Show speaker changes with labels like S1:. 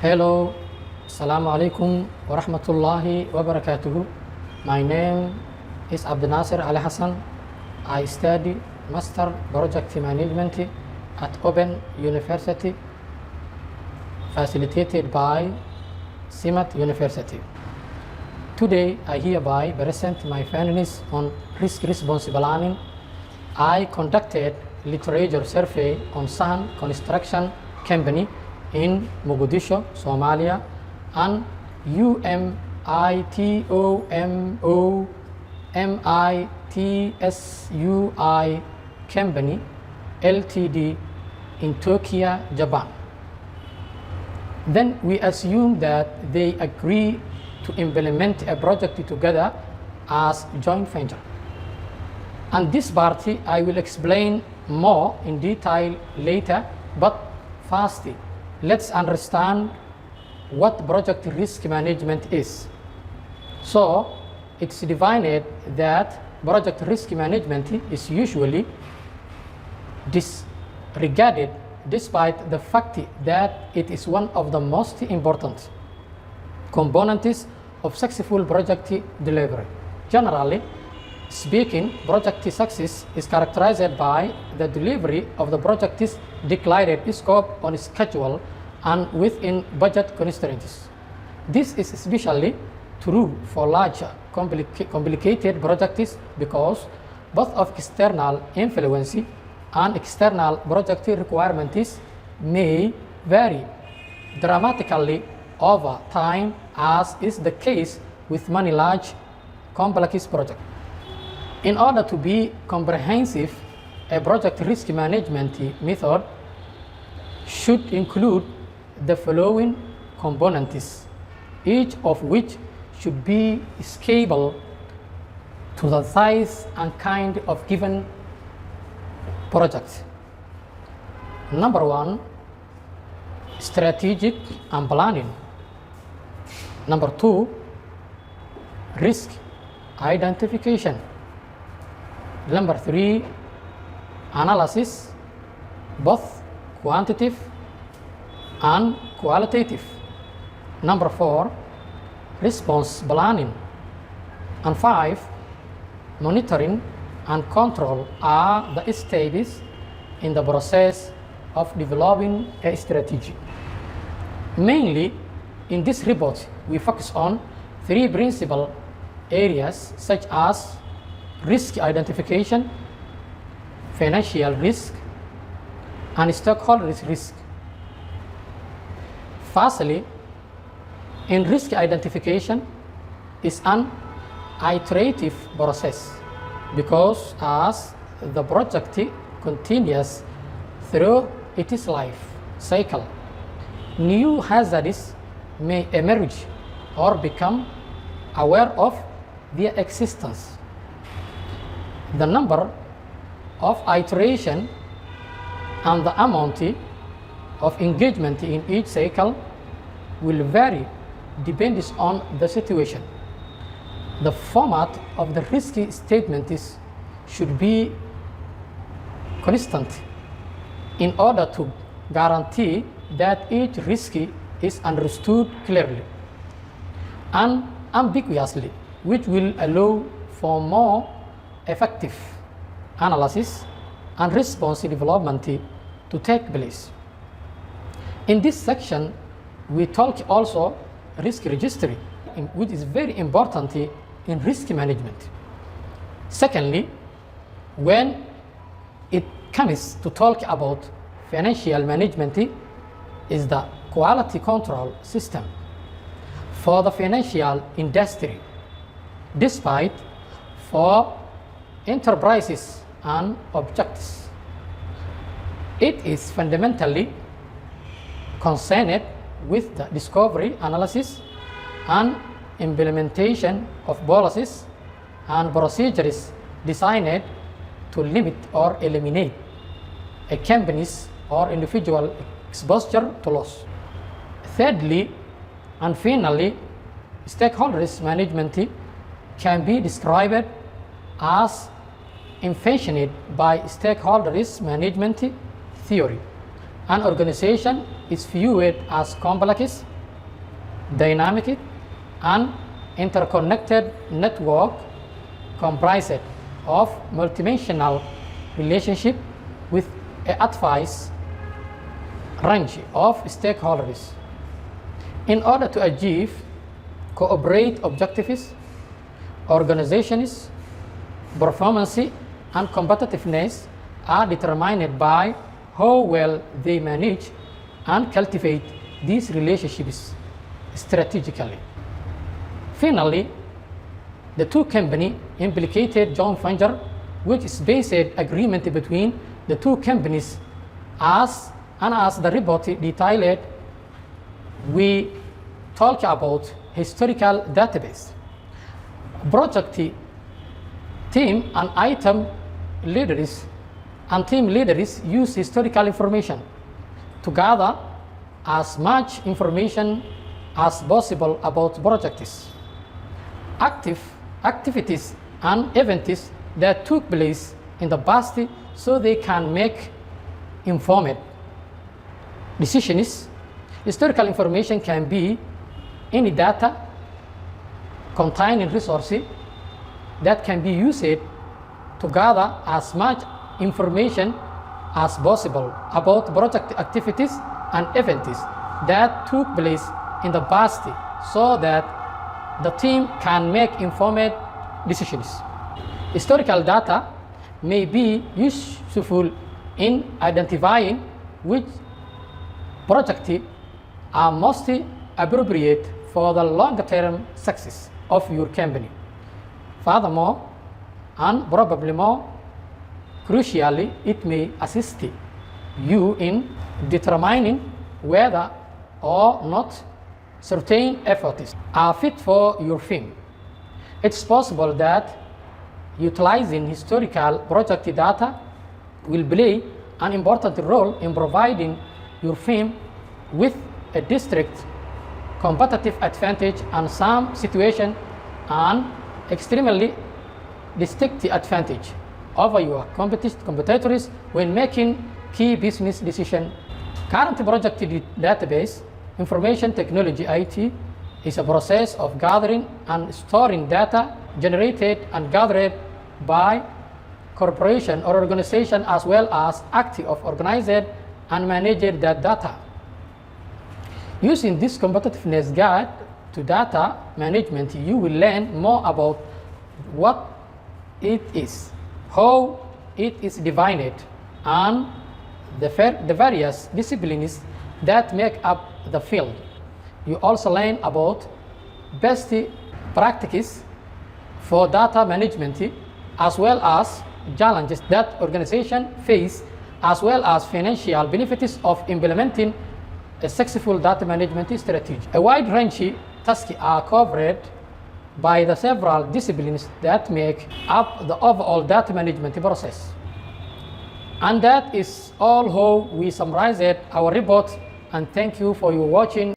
S1: Hello, Assalamu alaikum wa rahmatullahi wa barakatuhu. My name is Abdel Nasser Ali Hassan. I study Master Project Management at Open University, facilitated by SIMAT University. Today, I hereby present my findings on risk response planning. I conducted literature survey on Sahan Construction Company in Mogadishu, Somalia, and UMITOMOMITSUI Company Ltd in Tokyo, Japan. Then we assume that they agree to implement a project together as joint venture. And this party I will explain more in detail later, but first, let's understand what project risk management is. So, it's defined that project risk management is usually disregarded despite the fact that it is one of the most important components of successful project delivery. Generally speaking, project success is characterized by the delivery of the project's declared scope on schedule and within budget constraints. This is especially true for large, complicated projects because both of external influence and external project requirements may vary dramatically over time, as is the case with many large, complex projects. In order to be comprehensive, a project risk management method should include the following components, each of which should be scalable to the size and kind of given project. Number one, strategic and planning. Number two, risk identification. Number three, analysis, both quantitative and qualitative. Number four, response planning. And five, monitoring and control are the stages in the process of developing a strategy. Mainly, in this report, we focus on three principal areas such as risk identification, financial risk, and stakeholders risk. Firstly, in risk identification is an iterative process because as the project continues through its life cycle, new hazards may emerge or become aware of their existence. The number of iteration and the amount of engagement in each cycle will vary depending on the situation. The format of the risk statement should be constant in order to guarantee that each risk is understood clearly and ambiguously, which will allow for more effective analysis and response development to take place. In this section, we talk also risk registry, which is very important in risk management. Secondly, when it comes to talk about financial management, is the quality control system for the financial industry, despite for enterprises and objects. It is fundamentally concerned with the discovery, analysis, and implementation of policies and procedures designed to limit or eliminate a company's or individual exposure to loss. Thirdly, and finally, stakeholders management can be described as invented by stakeholders management theory, An organization is viewed as complex, dynamic, and interconnected network comprised of multidimensional relationship with an advice range of stakeholders. In order to achieve cooperate objectives, organizations' performance and competitiveness are determined by how well they manage and cultivate these relationships strategically. Finally, the two companies implicated joint venture, which is basic agreement between the two companies as the report detailed, we talk about historical database. Project team and item leaders and team leaders use historical information to gather as much information as possible about projects, activities and events that took place in the past, so they can make informed decisions. Historical information can be any data containing resources that can be used to gather as much information as possible about project activities and events that took place in the past, so that the team can make informed decisions. Historical data may be useful in identifying which projects are most appropriate for the long-term success of your company. Furthermore, and probably more crucially, it may assist you in determining whether or not certain efforts are fit for your firm. It's possible that utilizing historical project data will play an important role in providing your firm with a distinct competitive advantage, and some situation an extremely distinct advantage over your competitors when making key business decisions. Current project database information technology (IT) is a process of gathering and storing data generated and gathered by corporation or organization, as well as active of organized and managed that data. Using this competitiveness guide to data management, you will learn more about what it is, how it is divided, and the various disciplines that make up the field. You also learn about best practices for data management, as well as challenges that organizations face, as well as financial benefits of implementing a successful data management strategy. A wide range of tasks are covered by the several disciplines that make up the overall data management process. And that is all how we summarized our report, and thank you for your watching.